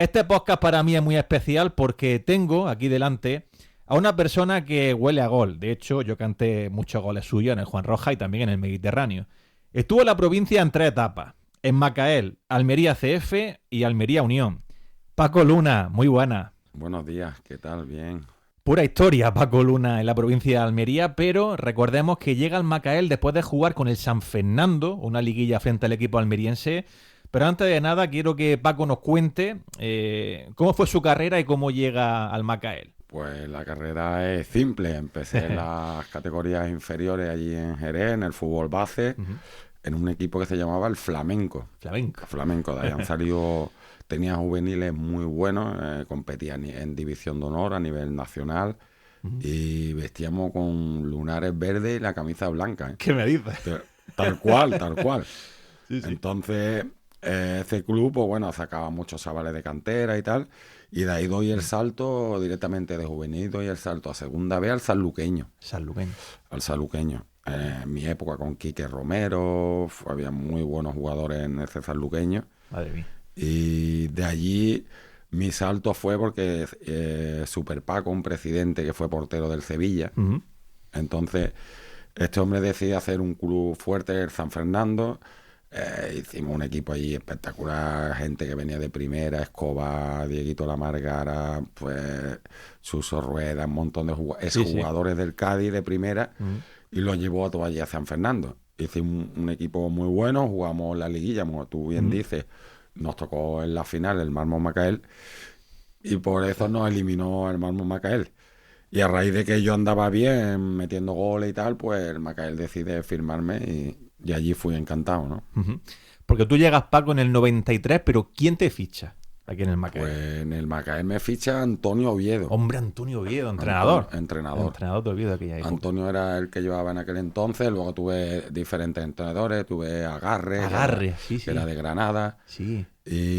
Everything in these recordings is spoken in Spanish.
Este podcast para mí es muy especial porque tengo aquí delante a una persona que huele a gol. De hecho, yo canté muchos goles suyos en el Juan Roja y también en el Mediterráneo. Estuvo en la provincia en 3 etapas. En Macael, Almería CF y Almería Unión. Paco Luna, muy buena. Buenos días, ¿qué tal? Bien. Pura historia, Paco Luna, en la provincia de Almería, pero recordemos que llega al Macael después de jugar con el San Fernando, una liguilla frente al equipo almeriense. Pero antes de nada, quiero que Paco nos cuente cómo fue su carrera y cómo llega al Macael. Pues la carrera es simple. Empecé en las categorías inferiores allí en Jerez, en el fútbol base, en un equipo que se llamaba el Flamenco. Flamenco. Flamenco, de ahí han salido, tenía juveniles muy buenos, competían en división de honor a nivel nacional y vestíamos con lunares verdes y la camisa blanca. ¿Qué me dices? Tal cual, tal cual. Sí, sí. Entonces, ese club, pues bueno, sacaba muchos chavales de cantera y tal, y de ahí doy el salto directamente de juvenil, doy el salto a segunda B al sanluqueño. Sanluqueño. Al sanluqueño. En mi época con Quique Romero, había muy buenos jugadores en ese sanluqueño, Madre mía. y de allí mi salto fue porque Super Paco, un presidente que fue portero del Sevilla, entonces este hombre decide hacer un club fuerte, el San Fernando. Hicimos un equipo allí espectacular, gente que venía de primera, Escobar, Dieguito La Margara, pues Suso Rueda, un montón de exjugadores del Cádiz de primera, y los llevó a todo allí a San Fernando. Hicimos un equipo muy bueno, jugamos la liguilla, como tú bien dices, nos tocó en la final el Mármol Macael, y por eso nos eliminó el Mármol Macael. Y a raíz de que yo andaba bien, metiendo goles y tal, pues el Macael decide firmarme y allí fui encantado, ¿no? Porque tú llegas, Paco, en el 93, pero ¿quién te ficha aquí en el Macael? Pues en el Macael me ficha Antonio Oviedo. Hombre, Antonio Oviedo, entrenador. Entrenador. Entrenador de Oviedo de aquella época. Antonio era el que llevaba en aquel entonces, luego tuve diferentes entrenadores, tuve Agarre, Agarre, sí, que era de Granada, Sí.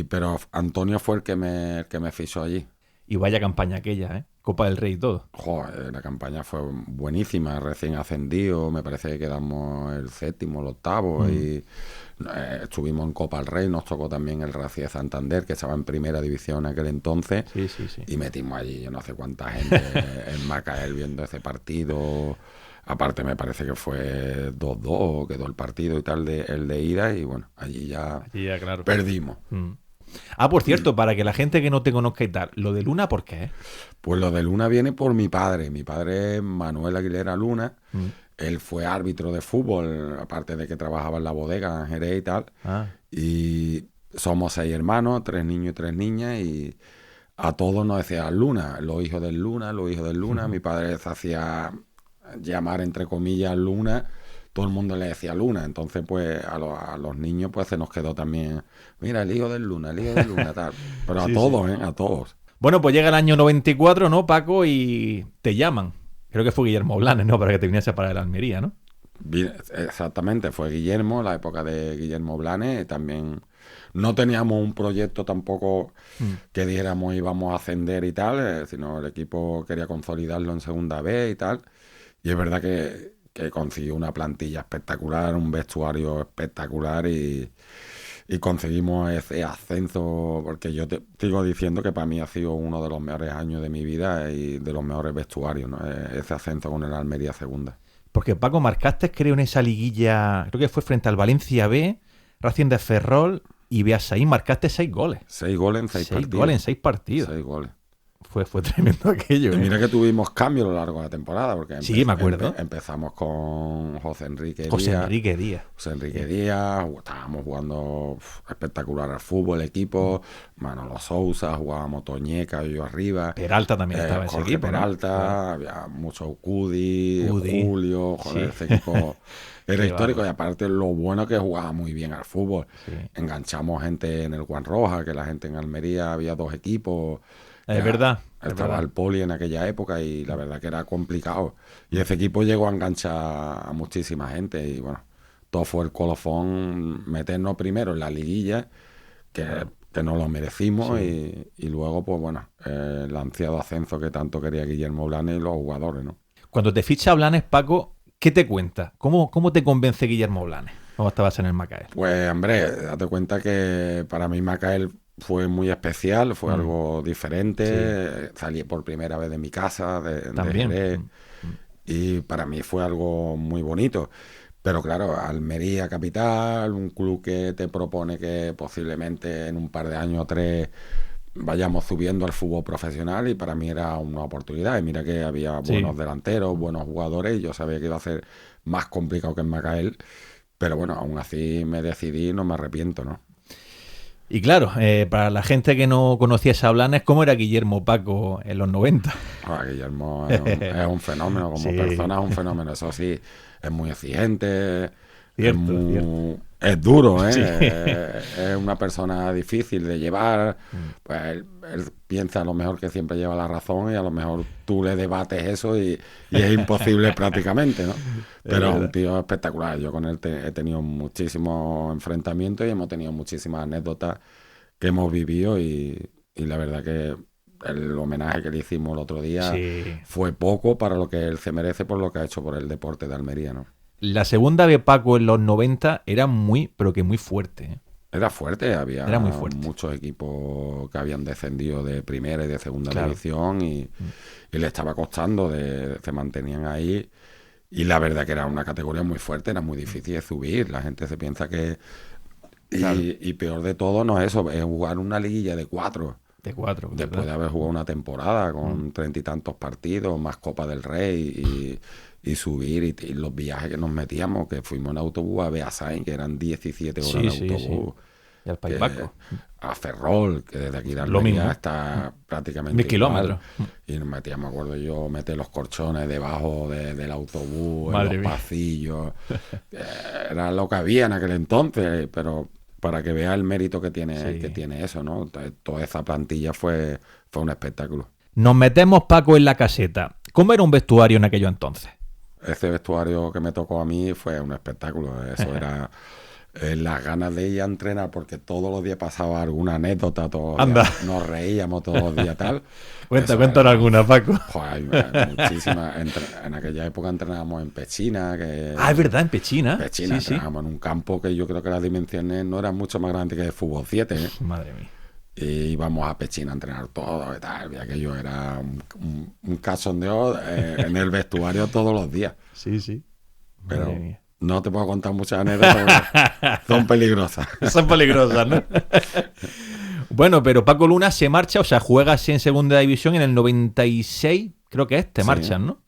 pero Antonio fue el que me fichó allí. Y vaya campaña aquella, ¿eh? Copa del Rey y todo. Joder, la campaña fue buenísima, recién ascendido, me parece que quedamos el séptimo, el octavo, y estuvimos en Copa del Rey, nos tocó también el Racing de Santander, que estaba en primera división en aquel entonces, Sí. y metimos allí yo no sé cuánta gente en Macael viendo ese partido. Aparte me parece que fue 2-2, quedó el partido y tal, el de ida, y bueno, allí ya claro. perdimos. Por cierto, para que la gente que no te conozca y tal, lo de Luna, ¿por qué? Pues lo de Luna viene por mi padre. Mi padre es Manuel Aguilera Luna. Él fue árbitro de fútbol, aparte de que trabajaba en la bodega en Jerez y tal. Y somos 6 hermanos, 3 niños y 3 niñas, y a todos nos decían Luna, los hijos del Luna, los hijos del Luna. Mi padre se hacía llamar, entre comillas, Luna. Todo el mundo le decía Luna. Entonces, pues, a los niños, pues, se nos quedó también, mira, el hijo del Luna, tal. Pero Sí, a todos, a todos. Bueno, pues llega el año 94, ¿no, Paco? Y te llaman. Creo que fue Guillermo Blanes, ¿no? Para que te viniese para la Almería, ¿no? Exactamente, fue Guillermo, la época de Guillermo Blanes. También no teníamos un proyecto tampoco que dijéramos íbamos a ascender y tal, sino el equipo quería consolidarlo en segunda B y tal. Y es verdad que consiguió una plantilla espectacular, un vestuario espectacular, y conseguimos ese ascenso, porque yo te sigo diciendo que para mí ha sido uno de los mejores años de mi vida y de los mejores vestuarios, ¿no? Ese ascenso con el Almería Segunda. Porque, Paco, marcaste, creo, en esa liguilla, creo que fue frente al Valencia B, Racing de Ferrol y Beasaín, marcaste 6 goles. 6 goles en 6 partidos. 6 goles en 6 partidos. 6 goles. Fue tremendo aquello, Y ¿eh? mira que tuvimos cambios a lo largo de la temporada, porque Sí, me acuerdo. Empezamos con José Enrique Díaz. José Enrique Díaz. Estábamos jugando espectacular al fútbol, equipo, Manolo Sousa, jugábamos Toñeca, yo arriba. Peralta también estaba en ese Jorge equipo, ¿no? Peralta, había mucho Cudi, Julio, joder, Sí. ese equipo era Qué histórico. bárbaro. Y aparte lo bueno que jugaba muy bien al fútbol. Sí. Enganchamos gente en el Juan Roja, que la gente en Almería había 2 equipos. Es verdad. Estaba el Poli en aquella época y la verdad que era complicado. Y ese equipo llegó a enganchar a muchísima gente y bueno, todo fue el colofón, meternos primero en la liguilla, que nos lo merecimos, y luego, pues bueno, el ansiado ascenso que tanto quería Guillermo Blanes y los jugadores, ¿no? Cuando te ficha Blanes, Paco, ¿qué te cuenta? ¿Cómo te convence Guillermo Blanes? ¿Cómo estabas en el Macael? Pues hombre, date cuenta que para mí Macael fue muy especial, fue algo Sí. diferente. Salí por primera vez de mi casa, de También. Jerez, y para mí fue algo muy bonito. Pero claro, Almería capital, un club que te propone que posiblemente en un par de años o tres vayamos subiendo al fútbol profesional, y para mí era una oportunidad. Y mira que había Sí. buenos delanteros, buenos jugadores, y yo sabía que iba a ser más complicado que en Macael, pero bueno, aún así me decidí y no me arrepiento, ¿no? Y claro, para la gente que no conocía esa Blanes, ¿cómo era Guillermo Paco en los 90? Guillermo es un fenómeno, como Sí, persona es un fenómeno, eso sí, es muy exigente, cierto, cierto. es duro, Sí. ¿eh? Es una persona difícil de llevar. Pues él piensa a lo mejor que siempre lleva la razón, y a lo mejor tú le debates eso y es imposible prácticamente, ¿no? Es Pero es un verdad. tío espectacular. Yo con él he tenido muchísimos enfrentamientos y hemos tenido muchísimas anécdotas que hemos vivido, y la verdad que el homenaje que le hicimos el otro día Sí. fue poco para lo que él se merece por lo que ha hecho por el deporte de Almería, ¿no? La segunda de Paco en los 90 era muy, pero que muy fuerte. ¿Eh? Era fuerte, Era muy había fuerte. muchos equipos que habían descendido de primera y de segunda Claro. división, y le estaba costando, se mantenían ahí, y la verdad que era una categoría muy fuerte, era muy difícil de subir, la gente se piensa que... Claro. Y peor de todo no es eso, es jugar una liguilla de cuatro, De cuatro, después ¿verdad? de haber jugado una temporada Mm. con 30 y tantos partidos, más Copa del Rey, y subir, y los viajes que nos metíamos, que fuimos en autobús a Beasain, que eran 17 horas Sí, de sí, sí. autobús, Y al País que Vasco. a Ferrol, que desde aquí de Lo Almería mismo. está Mil prácticamente igual, kilómetros. y nos metíamos, me acuerdo yo, meter los colchones debajo del autobús, en los Madre mía. pasillos, era lo que había en aquel entonces, pero para que vea el mérito que Sí. tiene eso, ¿no? Toda esa plantilla fue un espectáculo. Nos metemos, Paco, en la caseta. ¿Cómo era un vestuario en aquello entonces? Ese vestuario que me tocó a mí fue un espectáculo. Eso era las ganas de ir a entrenar, porque todos los días pasaba alguna anécdota, todos los Anda. días nos reíamos, todos los días tal. Eso Cuéntanos era, alguna, Paco. joder, muchísimas. En aquella época entrenábamos en Pechina, Ah, es verdad, en Pechina. Pechina Sí, sí. entrenábamos en un campo que yo creo que las dimensiones no eran mucho más grandes que el fútbol 7, ¿eh? Madre mía. Y íbamos a Pechina a entrenar todo y tal. Y aquello era un cachondeo en el vestuario todos los días. Sí, sí. Madre Pero mía. no te puedo contar muchas anécdotas porque son peligrosas. Son peligrosas, ¿no? Bueno, pero Paco Luna se marcha, o sea, juega así en segunda división en el 96, creo que es, te Sí. marchan, ¿no?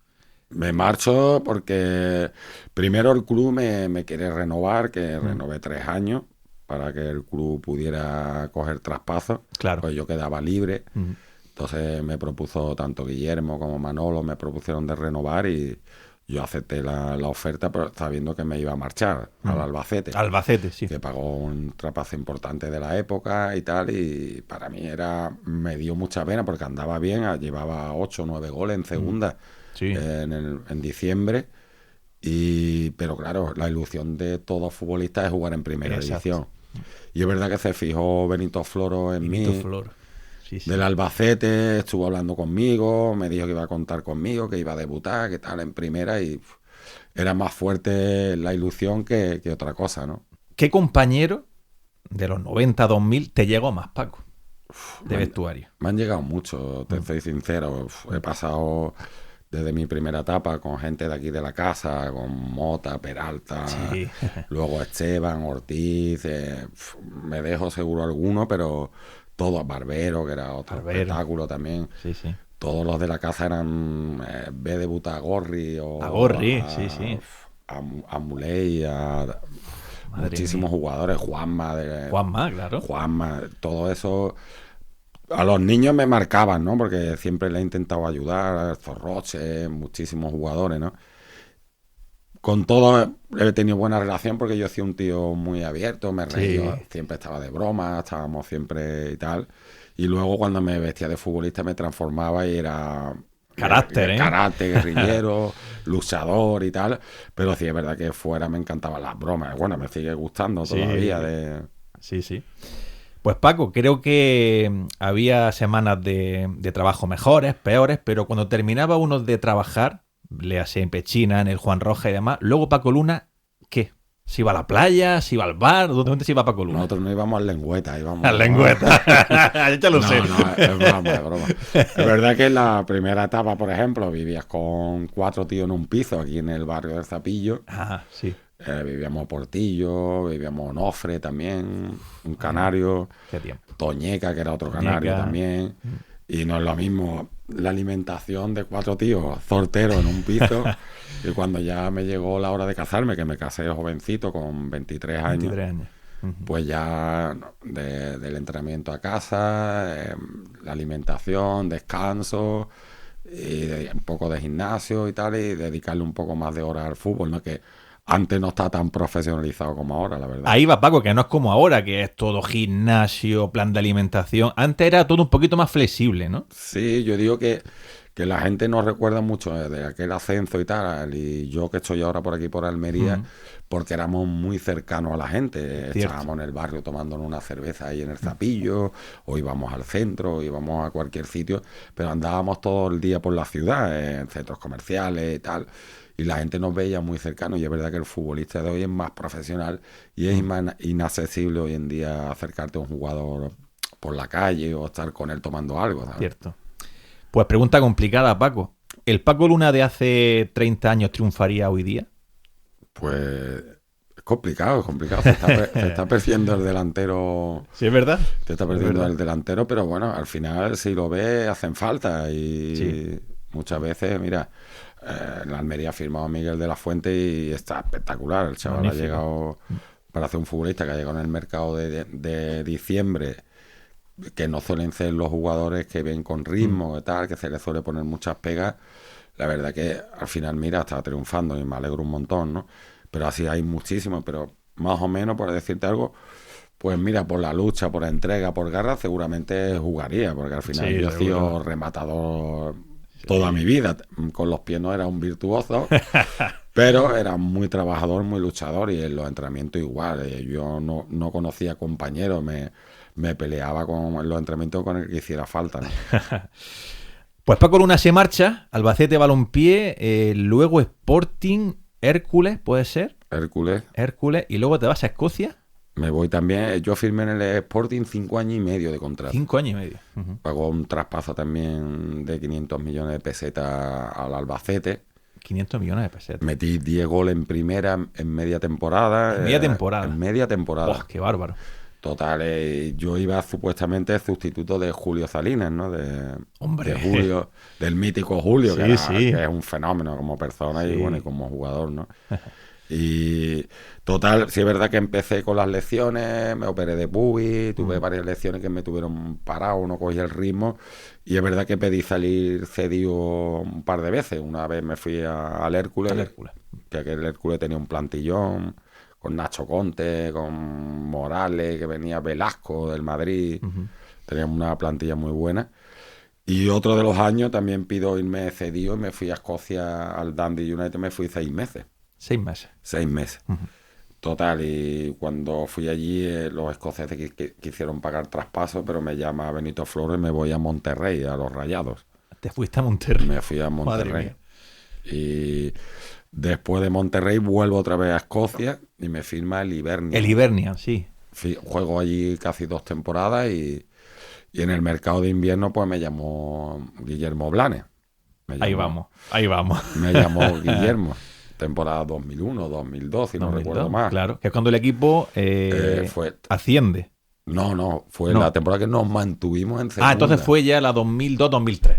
Me marcho porque primero el club me quiere renovar, que renové 3 años para que el club pudiera coger traspasos. Claro. Pues yo quedaba libre. Ujú. Entonces me propuso tanto Guillermo como Manolo, me propusieron de renovar, y yo acepté la oferta, pero sabiendo que me iba a marchar al Albacete, Albacete, sí. que pagó un traspaso importante de la época y tal, y para mí me dio mucha pena porque andaba bien, llevaba 8 o 9 goles en segunda Sí. en diciembre, pero claro, la ilusión de todo futbolista es jugar en primera Exacto. división. Y es verdad que se fijó Benito Floro en Benito mí, Flor. Sí, sí. del Albacete, estuvo hablando conmigo, me dijo que iba a contar conmigo, que iba a debutar, que tal en primera, y era más fuerte la ilusión que otra cosa, ¿no? ¿Qué compañero de los 90-2000 te llegó más, Paco, de Me han, vestuario? me han llegado mucho, te soy sincero. He pasado desde mi primera etapa con gente de aquí de la casa, con Mota, Peralta, Sí. luego Esteban, Ortiz, me dejo seguro alguno, pero todos, Barbero, que era otro Barbero. espectáculo también. Sí, sí. Todos los de la casa eran ve debutar a Gorri o A Gorri, sí, sí. a Muley, a Madre muchísimos mía. jugadores, Juanma, Juanma, claro. Juanma, todo eso. A los niños me marcaban, ¿no? Porque siempre le he intentado ayudar, a Zorroche, muchísimos jugadores, ¿no? Con todos he tenido buena relación porque yo soy un tío muy abierto, me reía, Sí. siempre estaba de broma, estábamos siempre y tal. Y luego cuando me vestía de futbolista me transformaba y era Carácter, ¿eh? carácter, guerrillero, luchador y tal. Pero sí es verdad que fuera me encantaban las bromas. Bueno, me sigue gustando Sí. todavía. Sí, sí. Pues Paco, creo que había semanas de trabajo mejores, peores, pero cuando terminaba uno de trabajar, léase en Pechina, en el Juan Roja y demás, luego Paco Luna, ¿qué? Si iba a la playa, si iba al bar, ¿dónde se iba Paco Luna? Nosotros no íbamos al Lengüeta, íbamos Al Lengüeta. Ya lo sé. No, es broma, es broma. Es verdad que en la primera etapa, por ejemplo, vivías con 4 tíos en un piso aquí en el barrio del Zapillo. Ah, sí. Vivíamos Portillo, vivíamos Onofre también, un canario, Qué tiempo. Toñeca, que era otro Toñeca. canario también. Y no es lo mismo la alimentación de 4 tíos zorteros en un piso. Y cuando ya me llegó la hora de casarme, que me casé jovencito con 23 años, 23 años. pues ya del entrenamiento a casa, la alimentación, descanso, y un poco de gimnasio y tal, y dedicarle un poco más de horas al fútbol, ¿no? Que antes no está tan profesionalizado como ahora, la verdad. Ahí va, Paco, que no es como ahora, que es todo gimnasio, plan de alimentación. Antes era todo un poquito más flexible, ¿no? Sí, yo digo que la gente no recuerda mucho de aquel ascenso y tal, y yo que estoy ahora por aquí por Almería, porque éramos muy cercanos a la gente. Estábamos en el barrio tomándonos una cerveza ahí en el Zapillo, o íbamos al centro, o íbamos a cualquier sitio, pero andábamos todo el día por la ciudad, en centros comerciales y tal, y la gente nos veía muy cercanos, y es verdad que el futbolista de hoy es más profesional y es más inaccesible hoy en día acercarte a un jugador por la calle o estar con él tomando algo, ¿sabes? Cierto. Pues pregunta complicada, Paco. ¿El Paco Luna de hace 30 años triunfaría hoy día? Pues es complicado, es complicado. Se está perdiendo el delantero. Sí, es verdad. Se está perdiendo el delantero, pero bueno, al final, si lo ves, hacen falta. Y muchas veces, mira, en la Almería ha firmado a Miguel de la Fuente y está espectacular. El chaval ha llegado, para hacer un futbolista que ha llegado en el mercado de diciembre, que no suelen ser los jugadores que ven con ritmo y tal, que se les suele poner muchas pegas. La verdad que al final, mira, está triunfando y me alegro un montón, ¿no? Pero así hay muchísimos, pero más o menos, por decirte algo, pues mira, por la lucha, por la entrega, por garra, seguramente jugaría, porque al final yo he sido rematador toda mi vida. Con los pies no era un virtuoso, pero era muy trabajador, muy luchador, y en los entrenamientos igual. Yo no conocía compañeros, me peleaba en los entrenamientos con el que hiciera falta, ¿no? Pues Paco Luna se marcha, Albacete Balompié, luego Sporting, Hércules, ¿puede ser? Hércules, y luego te vas a Escocia. Me voy también. Yo firmé en el Sporting 5 años y medio de contrato. 5 años y medio. Pagó un traspaso también de 500 millones de pesetas al Albacete. 500 millones de pesetas. Metí 10 goles en primera en media temporada. ¿En media temporada? En media temporada. ¡Oh, qué bárbaro! Total, yo iba supuestamente sustituto de Julio Salinas, ¿no? ¡Hombre! De Julio, del mítico Julio, Sí, que es un fenómeno como persona y bueno, y como jugador, ¿no? Y total, sí es verdad que empecé con las lesiones, me operé de pubis, tuve varias lesiones que me tuvieron parado, no cogía el ritmo, y es verdad que pedí salir cedido un par de veces. Una vez me fui al Hércules, que aquel Hércules tenía un plantillón, con Nacho Conte, con Morales, que venía Velasco del Madrid, teníamos una plantilla muy buena. Y otro de los años también pido irme cedido y me fui a Escocia al Dundee United, me fui 6 meses. 6 meses. 6 meses. Total, y cuando fui allí, los escoceses quisieron pagar traspaso, pero me llama Benito Flores y me voy a Monterrey, a los Rayados. ¿Te fuiste a Monterrey? Me fui a Monterrey. Y después de Monterrey vuelvo otra vez a Escocia y me firma el Hibernian. El Hibernian, sí. Juego allí casi 2 temporadas y en el mercado de invierno pues me llamó Guillermo Blanes. Ahí vamos. Me llamó Guillermo. Temporada 2001, 2002, si no recuerdo más. Claro, que es cuando el equipo asciende. No, fue la temporada que nos mantuvimos en segunda. Entonces fue ya la 2002-2003.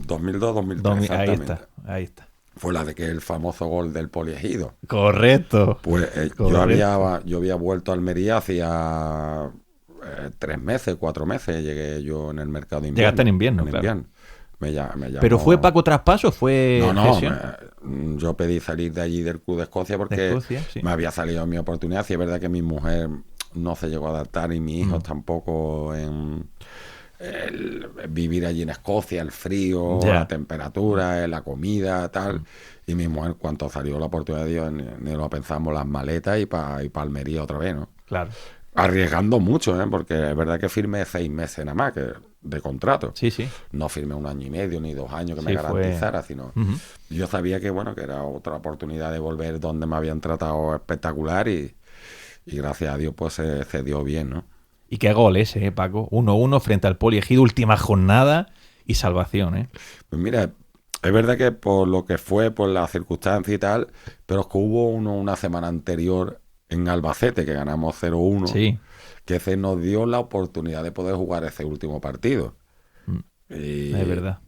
2002-2003, Ahí está. Fue la de que el famoso gol del Poliegido. Correcto. Pues yo había vuelto a Almería hacía 3 meses, 4 meses, llegué yo en el mercado de invierno. Llegaste en invierno, claro. Invierno. Me llamó... ¿Pero fue Paco traspaso o fue yo pedí salir de allí del club de Escocia porque me había salido mi oportunidad. Y es verdad que mi mujer no se llegó a adaptar y mis hijos tampoco en vivir allí en Escocia, el frío, la temperatura, la comida, tal. Y mi mujer, cuando salió la oportunidad, ni lo pensamos, las maletas y para Almería otra vez, ¿no? Claro. Arriesgando mucho, porque es verdad que firmé 6 meses nada más, que de contrato. Sí, sí. No firmé 1 año y medio ni 2 años que me Sí, garantizara, sino yo sabía que, bueno, que era otra oportunidad de volver donde me habían tratado espectacular y gracias a Dios pues se dio bien, ¿no? Y qué gol ese, Paco. 1-1 frente al Poli Ejido, última jornada y salvación, ¿eh? Pues mira, es verdad que por lo que fue, por las circunstancias y tal, pero es que hubo una semana anterior en Albacete que ganamos 0-1, Sí. que se nos dio la oportunidad de poder jugar ese último partido. Y, Es verdad.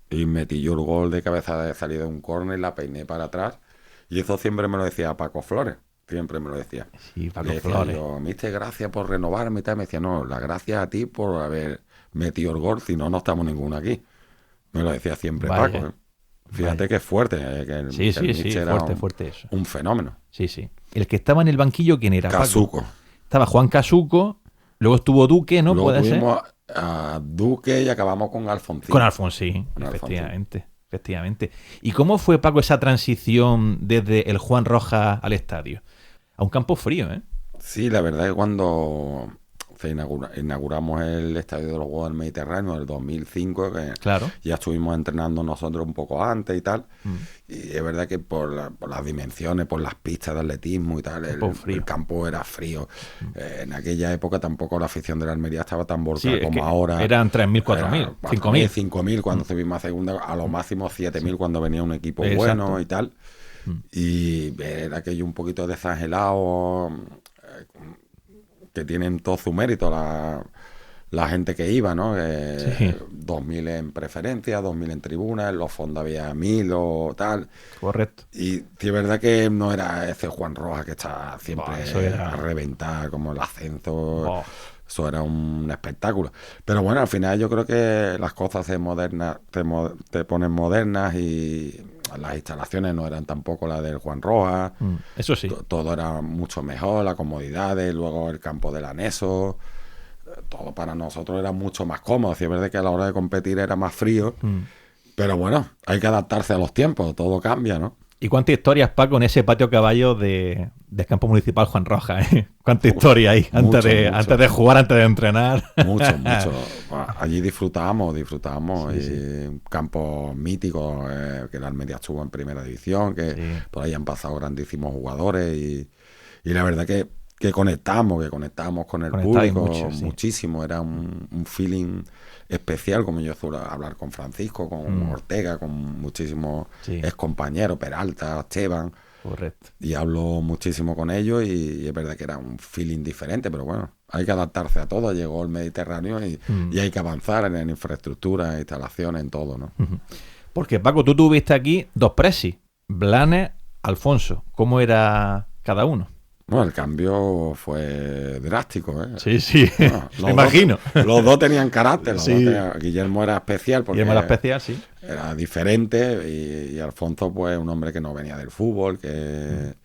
y metí yo el gol de cabeza de salida de un córner, la peiné para atrás. Y eso siempre me lo decía Paco Flores. Siempre me lo decía. Sí, Paco Le decía Flores. yo, mister, gracias por renovarme y tal. Me decía, no, la gracias a ti por haber metido el gol, si no, no estamos ninguno aquí. Me lo decía siempre Vaya. Paco. Fíjate que es fuerte. Que el Sí, míster era fuerte eso. un fenómeno. Sí, sí. El que estaba en el banquillo, ¿quién era, Paco? Casuco. Estaba Juan Casuco, luego estuvo Duque, ¿no? Luego ¿Puede ser? tuvimos a Duque y acabamos con Alfonsín. Con Alfonsín, Con efectivamente. Efectivamente. ¿Y cómo fue, Paco, esa transición desde el Juan Rojas al estadio? A un campo frío, ¿eh? Sí, la verdad es que cuando inauguramos el Estadio de los Juegos del Mediterráneo en el 2005, que Claro. ya estuvimos entrenando nosotros un poco antes y tal, y es verdad que por las dimensiones, por las pistas de atletismo y tal, el campo era frío. En aquella época tampoco la afición de la Almería estaba tan volcada como ahora. Eran 3.000, 4.000, 5.000. 5.000 cuando subimos a segunda, a lo máximo 7.000 cuando venía un equipo Exacto. bueno y tal. Y ver aquello un poquito desangelado, que tienen todo su mérito la gente que iba, ¿no? 2.000 en preferencia, 2.000 en tribuna, en los fondos había 1.000 o tal. Correcto. Y sí, es verdad que no era ese Juan Rojas que está siempre a reventar, como el ascenso. Eso era un espectáculo. Pero bueno, al final yo creo que las cosas te ponen modernas y las instalaciones no eran tampoco las del Juan Rojas. Eso sí. Todo era mucho mejor, las comodidades, luego el campo del anexo. Todo para nosotros era mucho más cómodo. Sí, es verdad que a la hora de competir era más frío. Pero bueno, hay que adaptarse a los tiempos, todo cambia, ¿no? ¿Y cuántas historias, Paco, en ese patio caballo del campo municipal Juan Rojas? ¿Cuánta historia hay antes de jugar, antes de entrenar? Mucho. Allí disfrutábamos. Sí. Un campo mítico, que la Almería estuvo en primera división, que por ahí han pasado grandísimos jugadores y la verdad que conectamos con el público muchísimo. Era un feeling especial, como yo suelo hablar con Francisco, con Ortega, con muchísimos excompañeros, Peralta, Esteban. Correcto. Y hablo muchísimo con ellos y es verdad que era un feeling diferente, pero bueno, hay que adaptarse a todo. Llegó el Mediterráneo y hay que avanzar en infraestructura, instalaciones, en todo, ¿no? Porque, Paco, tú tuviste aquí 2 presis, Blanes, Alfonso. ¿Cómo era cada uno? Bueno, el cambio fue drástico, ¿eh? Sí. Me imagino. Los dos tenían carácter. Guillermo era especial porque era diferente y Alfonso, pues, un hombre que no venía del fútbol, que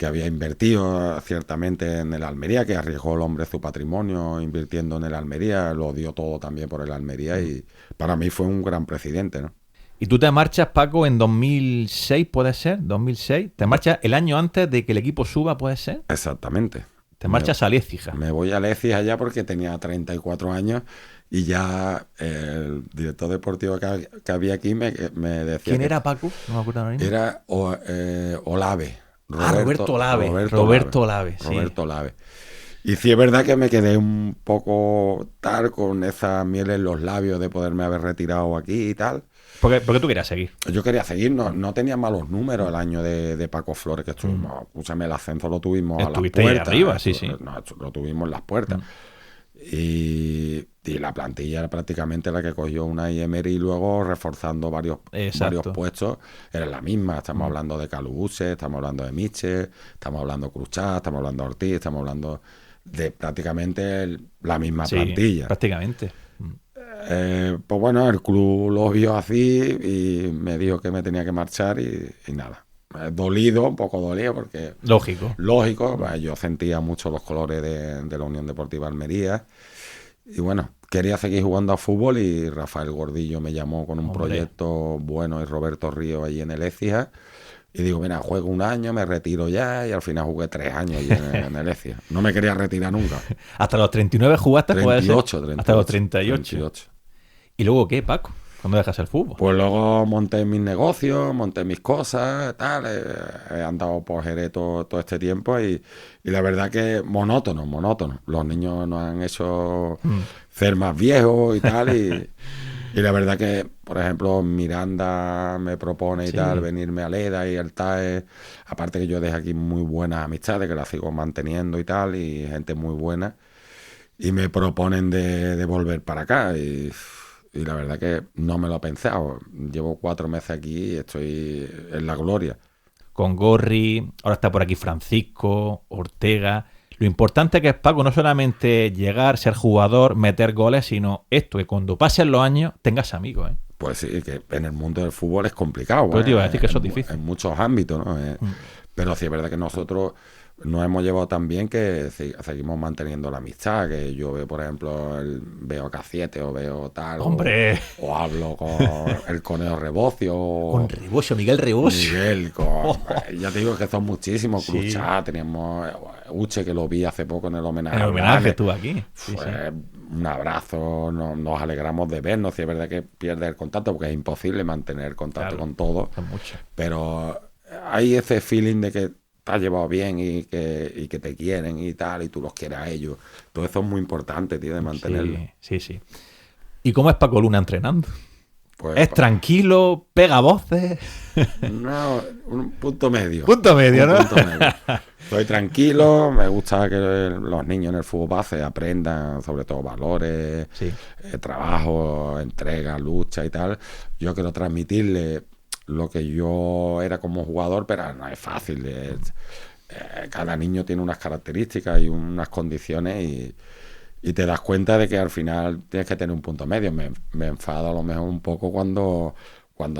había invertido ciertamente en el Almería, que arriesgó el hombre su patrimonio invirtiendo en el Almería, lo dio todo también por el Almería y para mí fue un gran presidente, ¿no? Y tú te marchas, Paco, en 2006, ¿puede ser? 2006. ¿Te marchas el año antes de que el equipo suba, puede ser? Exactamente. Te marchas a Lécija. Me voy a Lécija ya porque tenía 34 años y ya el director deportivo que había aquí me decía... ¿Quién era, Paco? No me acuerdo ahora mismo. Era Olave. Roberto Olave. Roberto Olave. Y sí es verdad que me quedé un poco tal con esa miel en los labios de poderme haber retirado aquí y tal. Porque tú querías seguir. Yo quería seguir, no tenía malos números el año de Paco Flores que estuvimos. Escúchame, el ascenso lo tuvimos a las puertas. Ahí arriba, sí. Lo tuvimos en las puertas. Y la plantilla era prácticamente la que cogió Unai Emery y luego reforzando varios puestos. Era la misma. Estamos hablando de Calubuse, estamos hablando de Miche, estamos hablando de Cruchá, estamos hablando de Ortiz, estamos hablando de prácticamente la misma plantilla. Prácticamente. Pues bueno, el club lo vio así y me dijo que me tenía que marchar y nada. Un poco dolido porque... Lógico, pues yo sentía mucho los colores de la Unión Deportiva Almería y bueno, quería seguir jugando a fútbol y Rafael Gordillo me llamó con un proyecto bueno y Roberto Río allí en el Écija Y digo, mira, juego un año, me retiro ya, y al final jugué 3 años allí en el ECIA. No me quería retirar nunca. ¿Hasta los 39 jugaste? 38, hasta los 38. 38. ¿Y luego qué, Paco? ¿Cuándo dejas el fútbol? Pues luego monté mis negocios, monté mis cosas, tal. He andado por Jerez todo este tiempo y la verdad que monótono. Los niños nos han hecho ser más viejos y tal. Y la verdad que, por ejemplo, Miranda me propone y tal venirme a Leda y el TAE. Aparte que yo dejé aquí muy buenas amistades que las sigo manteniendo y tal, y gente muy buena. Y me proponen de volver para acá y la verdad que no me lo he pensado. Llevo 4 meses aquí y estoy en la gloria. Con Gorri, ahora está por aquí Francisco, Ortega. Lo importante que es, Paco, no solamente llegar, ser jugador, meter goles, sino esto, que cuando pasen los años tengas amigos, ¿eh? Pues sí, que en el mundo del fútbol es complicado. Pero te iba a decir que eso es difícil. En muchos ámbitos, ¿no? Pero sí es verdad que nosotros nos hemos llevado tan bien que seguimos manteniendo la amistad. Que yo veo, por ejemplo, veo a K7 o veo tal. ¡Hombre! O hablo con el Conejo Rebocio. Con Rebocio, Miguel Rebocio. Miguel, ya te digo que son muchísimos. Sí. Cruzá, teníamos Uche, que lo vi hace poco en el homenaje. En el homenaje estuvo aquí. Fue un abrazo, nos alegramos de vernos. Sí, es verdad que pierdes el contacto porque es imposible mantener contacto con todos. Pero hay ese feeling de que te has llevado bien y que te quieren y tal, y tú los quieres a ellos. Todo eso es muy importante, tío, de mantenerlo. Sí. ¿Y cómo es Paco Luna entrenando? Pues, ¿Es tranquilo? ¿Pega voces? No, un punto medio. Punto medio, ¿no? Punto medio. Estoy tranquilo, me gusta que los niños en el fútbol base aprendan sobre todo valores, trabajo, entrega, lucha y tal. Yo quiero transmitirle lo que yo era como jugador, pero no es fácil. Cada niño tiene unas características y unas condiciones y te das cuenta de que al final tienes que tener un punto medio. Me enfado a lo mejor un poco cuando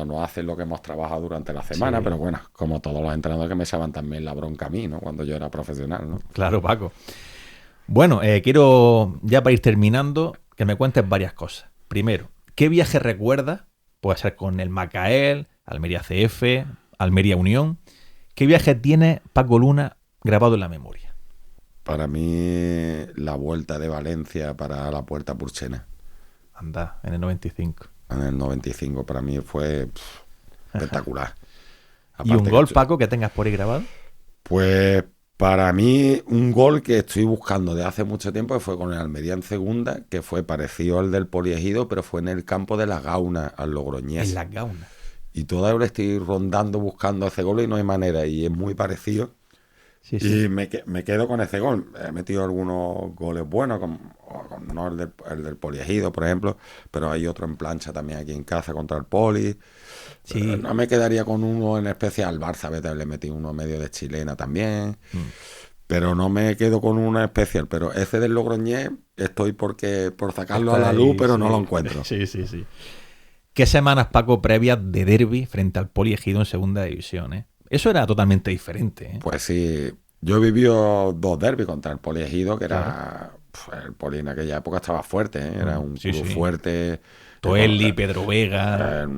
no haces lo que hemos trabajado durante la semana, pero bueno, como todos los entrenadores que me echaban también la bronca a mí, ¿no? Cuando yo era profesional, ¿no? Claro, Paco. Bueno, quiero, ya para ir terminando, que me cuentes varias cosas. Primero, ¿qué viaje recuerdas? Puede ser con el Macael, Almería CF, Almería Unión. ¿Qué viaje tiene Paco Luna grabado en la memoria? Para mí, la vuelta de Valencia para la Puerta Purchena. Anda, en el 95. En el 95 para mí fue espectacular. ¿Y un gol, Paco, que tengas por ahí grabado? Pues para mí un gol que estoy buscando de hace mucho tiempo, que fue con el Almería en segunda, que fue parecido al del Poliegido, pero fue en el campo de Las Gaunas, al Logroñés. En Las Gaunas. Y todavía estoy rondando buscando ese gol y no hay manera, y es muy parecido. Y me quedo con ese gol. He metido algunos goles buenos, no el del Poliegido, por ejemplo, pero hay otro en plancha también aquí en casa contra el Poli. No me quedaría con uno en especial. Barça, le metí uno medio de chilena también. Pero no me quedo con uno especial. Pero ese del Logroñés estoy por sacarlo a la luz, pero no lo encuentro. Sí. ¿Qué semanas, Paco, previas de derbi frente al Poliegido en segunda división, Eso era totalmente diferente, Pues sí, yo he vivido 2 derbis contra el Poliegido, que era... el Poli en aquella época estaba fuerte, Era un club fuerte. Toelli, Pedro Vega,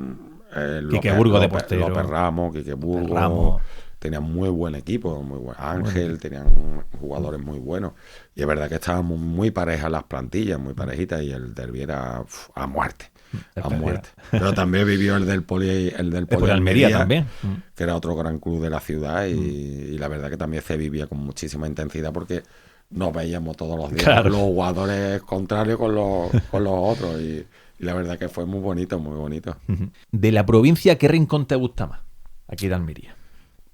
Quique Burgo de portero. López Ramos, Quique Burgo. Tenían muy buen equipo, muy buen Ángel, tenían jugadores muy buenos. Y es verdad que estaban muy parejas las plantillas, muy parejitas, y el derbi era a muerte. A muerte. Pero también vivió el del Poli Almería también, que era otro gran club de la ciudad, y la verdad que también se vivía con muchísima intensidad porque nos veíamos todos los días los jugadores contrarios con los otros, y la verdad que fue muy bonito, muy bonito. De la provincia, ¿qué rincón te gusta más aquí de Almería?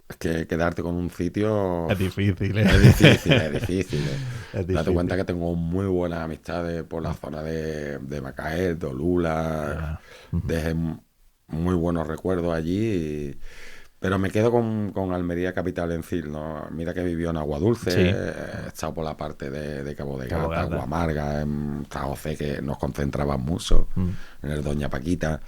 Es que quedarte con un sitio... Es difícil, Es difícil. Date cuenta que tengo muy buenas amistades por la zona de Macael, de Olula. Dejé muy buenos recuerdos allí. Pero me quedo con Almería capital en sí, ¿no? Mira que vivió en Aguadulce. He estado por la parte de Cabo de Gata, Aguamarga, en San José, que nos concentraban mucho. En el Doña Paquita.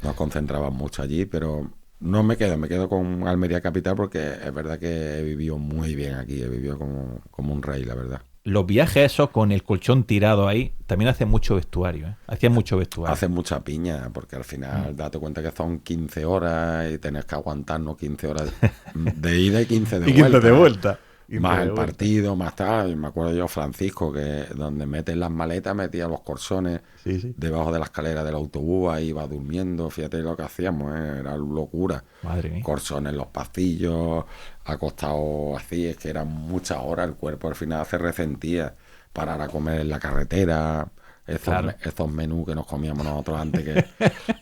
Nos concentraban mucho allí, pero... No me quedo con Almería capital porque es verdad que he vivido muy bien aquí, he vivido como un rey, la verdad. los viajes esos con el colchón tirado ahí también hacen mucho vestuario, ¿eh? Hacían mucho vestuario. Hacen mucha piña, porque al final date cuenta que son 15 horas y tenés que aguantarnos 15 horas de ida y 15 de Y vuelta. 15 de vuelta. Más el partido, más tal. Y me acuerdo yo, Francisco, que donde meten las maletas metía los colchones debajo de la escalera del autobús, ahí iba durmiendo. Fíjate lo que hacíamos, era locura. Madre mía. Colchones en los pasillos, acostados así, es que eran muchas horas. El cuerpo al final se resentía. Parar a comer en la carretera, esos menús que nos comíamos nosotros antes, que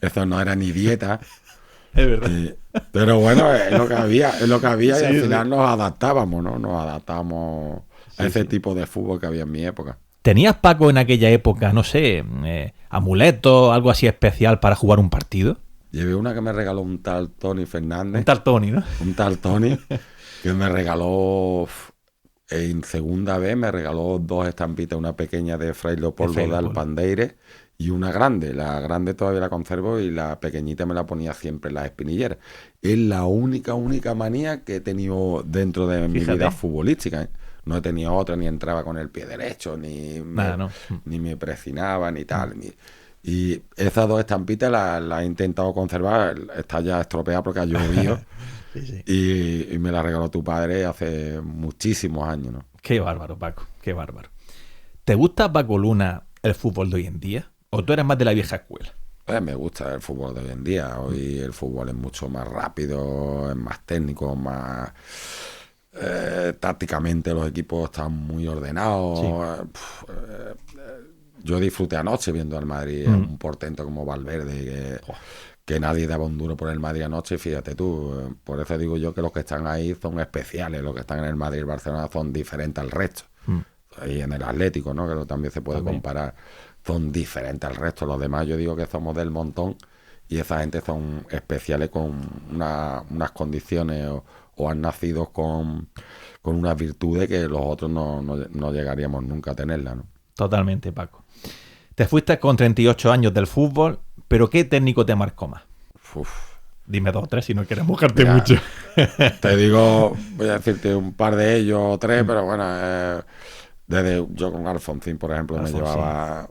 eso no era ni dieta. Es verdad. Pero bueno, es lo que había, y al final nos adaptábamos, ¿no? Nos adaptamos a ese tipo de fútbol que había en mi época. ¿Tenías, Paco, en aquella época, no sé, amuletos, algo así especial para jugar un partido? Llevé una que me regaló un tal Tony Fernández. Un tal Tony, ¿no? Un tal Tony, que me regaló... En segunda vez me regaló 2 estampitas, una pequeña de Fray Leopoldo de Alpandeire y una grande. La grande todavía la conservo y la pequeñita me la ponía siempre en las espinilleras. Es la única manía que he tenido dentro de mi vida futbolística, ¿eh? No he tenido otra, ni entraba con el pie derecho, ni me presionaba, ni tal. Y esas 2 estampitas las he intentado conservar. Está ya estropeada porque ha llovido. Y me la regaló tu padre hace muchísimos años, ¿no? Qué bárbaro, Paco, qué bárbaro. ¿Te gusta, Paco Luna, el fútbol de hoy en día? ¿O tú eres más de la vieja escuela? Me gusta el fútbol de hoy en día. Hoy el fútbol es mucho más rápido, es más técnico, más... tácticamente los equipos están muy ordenados. Yo disfruté anoche viendo al Madrid, un portento como Valverde, que nadie daba un duro por el Madrid anoche, fíjate tú. Por eso digo yo que los que están ahí son especiales, los que están en el Madrid y el Barcelona son diferentes al resto. Y en el Atlético, ¿no? Que también se puede comparar, son diferentes al resto. Los demás yo digo que somos del montón y esa gente son especiales con unas condiciones o han nacido con unas virtudes que los otros no llegaríamos nunca a tenerlas, ¿no? Totalmente, Paco. Te fuiste con 38 años del fútbol, pero ¿qué técnico te marcó más? Dime 2 o 3 si no quieres mojarte mucho. Te digo, voy a decirte un par de ellos o 3, pero bueno, desde yo con Alfonsín, por ejemplo, me llevaba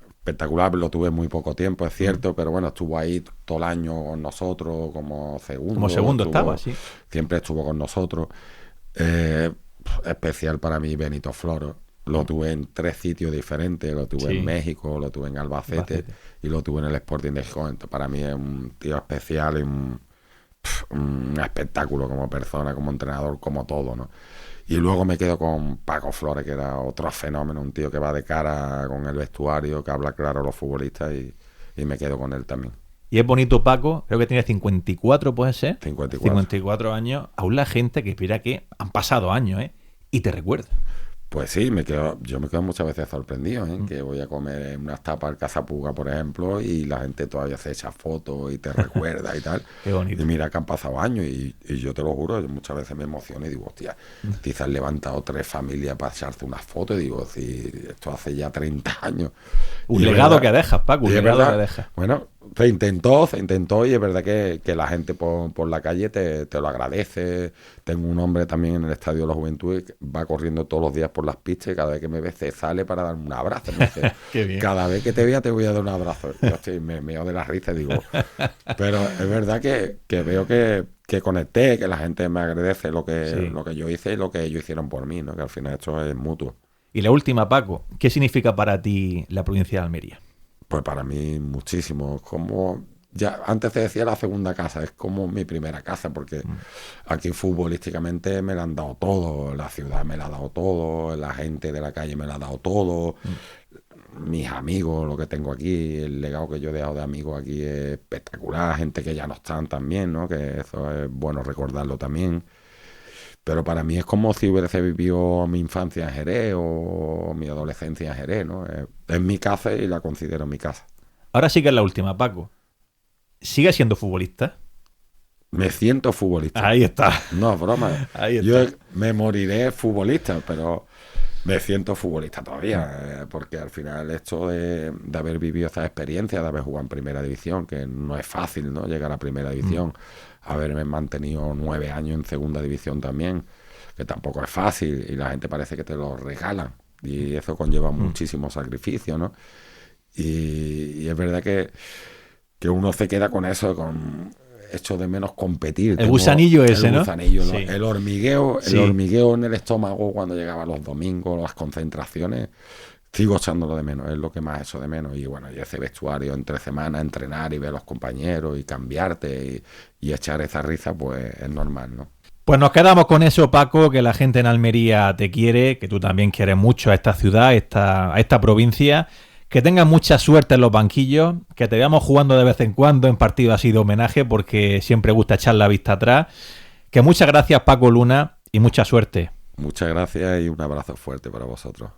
espectacular, lo tuve muy poco tiempo, es cierto, pero bueno, estuvo ahí todo el año con nosotros como segundo. Como segundo estaba, sí. Siempre estuvo con nosotros. Especial para mí Benito Floro. Lo tuve en 3 sitios diferentes, lo tuve en México, lo tuve en Albacete y lo tuve en el Sporting de Gijón. Entonces, para mí es un tío especial y un espectáculo como persona, como entrenador, como todo, ¿no? Y luego me quedo con Paco Flores, que era otro fenómeno, un tío que va de cara con el vestuario, que habla claro a los futbolistas y me quedo con él también. Y es bonito, Paco, creo que tiene 54, ¿puede ser? 54 años. Aún la gente que espera que han pasado años, ¿eh? Y te recuerda. Pues sí, yo me quedo muchas veces sorprendido, ¿eh? Que voy a comer unas tapas al Casapuga, por ejemplo, y la gente todavía se echa fotos y te recuerda y tal. Qué bonito. Y mira que han pasado años y yo te lo juro, yo muchas veces me emociono y digo, hostia, quizás han levantado 3 familias para echarse unas fotos y digo, si esto hace ya 30 años. Un legado que dejas, Paco, un legado que dejas. Bueno, se intentó y es verdad que la gente por la calle te lo agradece. Tengo un hombre también en el Estadio de la Juventud que va corriendo todos los días por las pistas y cada vez que me ve se sale para darme un abrazo. Me dice, Qué bien. Cada vez que te vea te voy a dar un abrazo. Yo me meo de la risa y digo, pero es verdad que veo que conecté, que la gente me agradece lo que yo hice y lo que ellos hicieron por mí, ¿no? Que al final esto es mutuo. Y la última, Paco, ¿qué significa para ti la provincia de Almería? Pues para mí muchísimo. Como ya antes te decía, la segunda casa, es como mi primera casa, porque aquí futbolísticamente me la han dado todo, la ciudad me la ha dado todo, la gente de la calle me la ha dado todo, mis amigos, lo que tengo aquí, el legado que yo he dejado de amigos aquí es espectacular, gente que ya no están también, ¿no? Que eso es bueno recordarlo también. Pero para mí es como si hubiese vivido mi infancia en Jerez o mi adolescencia en Jerez, ¿no? Es mi casa y la considero mi casa. Ahora sí que es la última, Paco. ¿Sigues siendo futbolista? Me siento futbolista. Ahí está. No, es broma. Ahí está. Yo me moriré futbolista, pero me siento futbolista todavía, porque al final esto de haber vivido esa experiencia, de haber jugado en primera división, que no es fácil, ¿no? Llegar a primera división, haberme mantenido 9 años en segunda división también, que tampoco es fácil y la gente parece que te lo regalan. Y eso conlleva muchísimo sacrificio, ¿no? Y es verdad que uno se queda con eso, echo de menos competir. El gusanillo ese, ¿no? El gusanillo, Sí. el hormigueo en el estómago cuando llegaba los domingos, las concentraciones. Sigo echándolo de menos, es lo que más echo de menos. Y bueno, y ese vestuario entre semanas, entrenar y ver a los compañeros y cambiarte y echar esa risa, pues es normal, ¿no? Pues nos quedamos con eso, Paco, que la gente en Almería te quiere, que tú también quieres mucho a esta ciudad, a esta provincia. Que tengas mucha suerte en los banquillos, que te veamos jugando de vez en cuando en partidos así de homenaje, porque siempre gusta echar la vista atrás. Que muchas gracias, Paco Luna, y mucha suerte. Muchas gracias y un abrazo fuerte para vosotros.